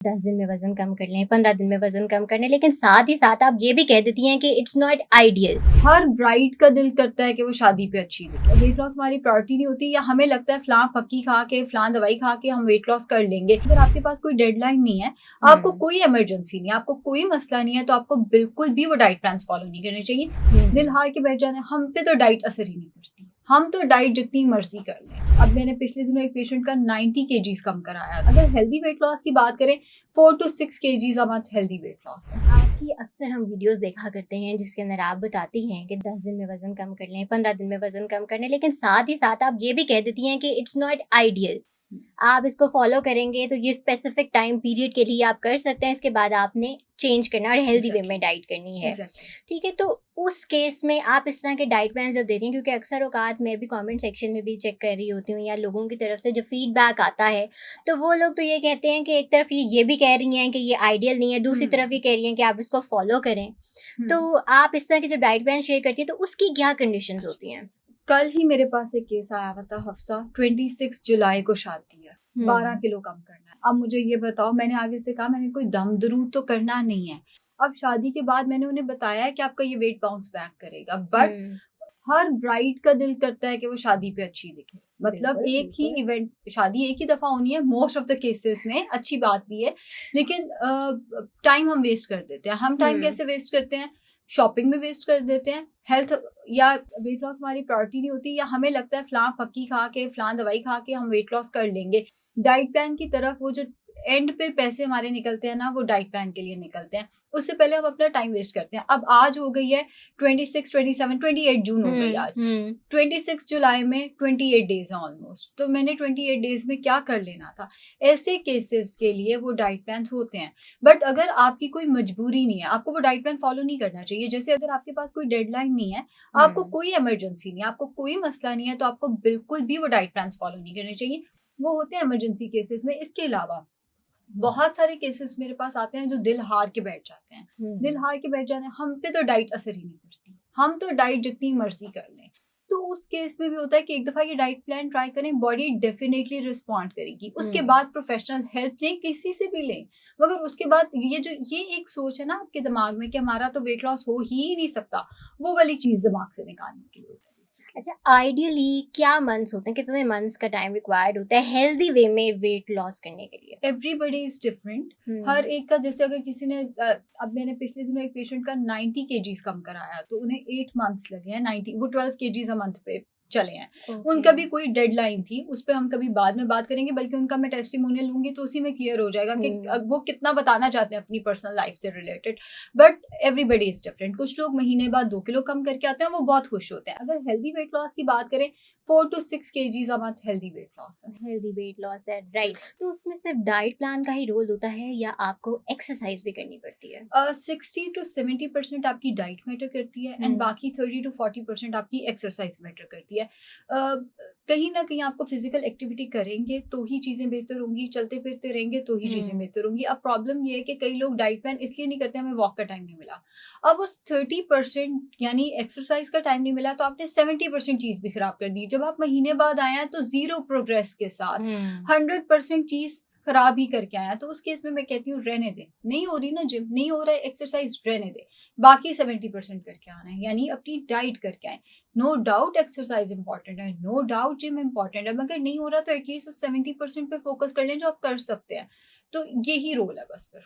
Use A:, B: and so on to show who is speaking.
A: 10 दिन में वज़न कम कर लें, 15 दिन में वज़न कम कर लें, लेकिन साथ ही साथ आप ये भी कह देती हैं कि it's not ideal.
B: Her bride का दिल करता है कि वो शादी पे अच्छी दिखे। वेट लॉस हमारी प्रायोरिटी नहीं होती, या हमें लगता है फलां पक्की खा के फलां दवाई खा के हम वेट लॉस कर लेंगे। अगर आपके पास कोई डेडलाइन नहीं है, आपको कोई इमरजेंसी नहीं है, आपको कोई मसला नहीं है, तो आपको बिल्कुल भी वो डाइट प्लान फॉलो नहीं करने चाहिए। दिल हार के बैठ जाना, हम पे तो डाइट असर ही नहीं करती। हम तो डाइट जितनी मर्जी कर लें। अब मैंने पिछले दिनों एक पेशेंट का 90 kgs कम कराया। अगर हेल्दी वेट लॉस की बात करें, 4 to 6 kgs a month healthy weight loss है।
A: आपकी अक्सर हम वीडियोस देखा करते हैं जिसके अंदर आप बताती हैं कि 10 दिन में वज़न कम कर लें, 15 दिन में वज़न कम कर लें, लेकिन साथ ही साथ आप ये भी कह देती हैं कि इट्स नॉट आइडियल। आप इसको फॉलो करेंगे तो ये स्पेसिफिक टाइम पीरियड के लिए आप कर सकते हैं, इसके बाद आपने चेंज करना और हेल्दी वे में डाइट करनी है। ठीक है, तो उस केस में आप इस तरह के डाइट प्लान जब देती हैं, क्योंकि अक्सर औकात मैं भी कमेंट सेक्शन में भी चेक कर रही होती हूँ या लोगों की तरफ से जब फीडबैक आता है, तो वो लोग तो ये कहते हैं कि एक तरफ ये भी कह रही हैं कि ये आइडियल नहीं है, दूसरी तरफ ये कह रही हैं कि आप इसको फॉलो करें। तो आप इस तरह के जब डाइट प्लान शेयर करती हैं तो उसकी क्या कंडीशंस होती हैं?
B: कल ही मेरे पास एक केस आया हुआ था, हफ्सा 26 जुलाई को शादी है, 12 किलो कम करना है। अब मुझे ये बताओ, मैंने आगे से कहा मैंने कोई दम दरूद तो करना नहीं है। अब शादी के बाद मैंने उन्हें बताया है कि आपका ये वेट बाउंस बैक करेगा, बट हर ब्राइड का दिल करता है कि वो शादी पे अच्छी दिखे। मतलब एक ही इवेंट, शादी एक ही दफा होनी है मोस्ट ऑफ द केसेस में, अच्छी बात भी है, लेकिन टाइम हम वेस्ट कर देते हैं। हम टाइम कैसे वेस्ट करते हैं? शॉपिंग में वेस्ट कर देते हैं। हेल्थ या वेट लॉस हमारी प्रायोरिटी नहीं होती, या हमें लगता है फलां पक्की खा के फलां दवाई खा के हम वेट लॉस कर लेंगे। डाइट प्लान की तरफ वो जो एंड पे पैसे हमारे निकलते हैं ना, वो डाइट प्लान के लिए निकलते हैं। उससे पहले हम अपना टाइम वेस्ट करते हैं। अब आज हो गई है 26, 27, 28 जून हो गई आज। 26 जुलाई में 28 डेज है ऑलमोस्ट। तो मैंने 28 डेज में क्या कर लेना था? ऐसे केसेस के लिए वो डाइट प्लान होते हैं। बट अगर आपकी कोई मजबूरी नहीं है, आपको वो डाइट प्लान फॉलो नहीं करना चाहिए। जैसे अगर आपके पास कोई डेडलाइन नहीं है, आपको कोई इमरजेंसी नहीं है, आपको कोई मसला नहीं है, तो आपको बिल्कुल भी वो डाइट प्लान फॉलो नहीं करने चाहिए। वो होते हैं इमरजेंसी केसेस में। इसके अलावा बहुत सारे केसेस मेरे पास आते हैं जो दिल हार के बैठ जाते हैं। दिल हार के बैठ जाने, हम पे तो डाइट असर ही नहीं करती। हम तो डाइट जितनी मर्जी कर लें। तो उस केस में भी होता है कि एक दफा ये डाइट प्लान ट्राई करें, बॉडी डेफिनेटली रिस्पॉन्ड करेगी। उसके बाद प्रोफेशनल हेल्प लें, किसी से भी लें। मगर उसके बाद ये एक सोच है ना आपके दिमाग में कि हमारा तो वेट लॉस हो ही नहीं सकता, वो वाली चीज दिमाग से निकालने के लिए।
A: अच्छा, आइडियली क्या मंथ्स होते हैं, कितने मंथ्स का टाइम रिक्वायर्ड होता है हेल्दी वे में वेट लॉस करने के लिए?
B: Everybody is different. हर एक का, जैसे अगर किसी ने अब मैंने पिछले दिनों एक पेशेंट का 90 kgs कम कराया, तो उन्हें 8 मंथ्स लगे हैं। 90 वो 12 kgs अ मंथ पे चले हैं। उनका भी कोई डेडलाइन थी, उस पर हम कभी बाद में बात करेंगे, बल्कि उनका मैं टेस्टिमोनियल लूंगी तो उसी में क्लियर हो जाएगा कि वो कितना बताना चाहते हैं अपनी पर्सनल लाइफ से related. But everybody is different. कुछ लोग महीने बाद 2 किलो कम करके आते हैं, वो बहुत खुश होते हैं। अगर हेल्दी वेट लॉस की बात करें, 4 to 6 kgs a month healthy weight loss है।
A: हेल्दी वेट लॉस है, राइट। तो उसमें सिर्फ डाइट प्लान का ही रोल होता है या आपको एक्सरसाइज भी करनी पड़ती है?
B: 60 to 70% आपकी डाइट मैटर करती है, एंड बाकी 30 to 40% आपकी एक्सरसाइज मैटर करती है। कहीं ना कहीं आपको फिजिकल एक्टिविटी करेंगे तो ही चीज़ें बेहतर होंगी, चलते फिरते रहेंगे तो ही चीज़ें बेहतर होंगी। अब प्रॉब्लम ये है कि कई लोग डाइट प्लान इसलिए नहीं करते, हमें वॉक का टाइम नहीं मिला। अब उस 30% यानी एक्सरसाइज का टाइम नहीं मिला, तो आपने 70% चीज़ भी खराब कर दी। जब आप महीने बाद आए हैं तो 0 प्रोग्रेस के साथ 100% चीज़ खराब ही करके आया, तो उस केस में मैं कहती हूँ रहने दें। नहीं हो रही ना जिम, नहीं हो रहा है एक्सरसाइज, रहने दें। बाकी 70% करके आना है, यानी अपनी डाइट करके आए। नो डाउट एक्सरसाइज इंपॉर्टेंट है, नो डाउट जिम इंपॉर्टेंट है, मगर नहीं हो रहा तो एटलीस्ट उस 70% पे फोकस कर लें जो आप कर सकते हैं। तो यही रोल है बस फिर।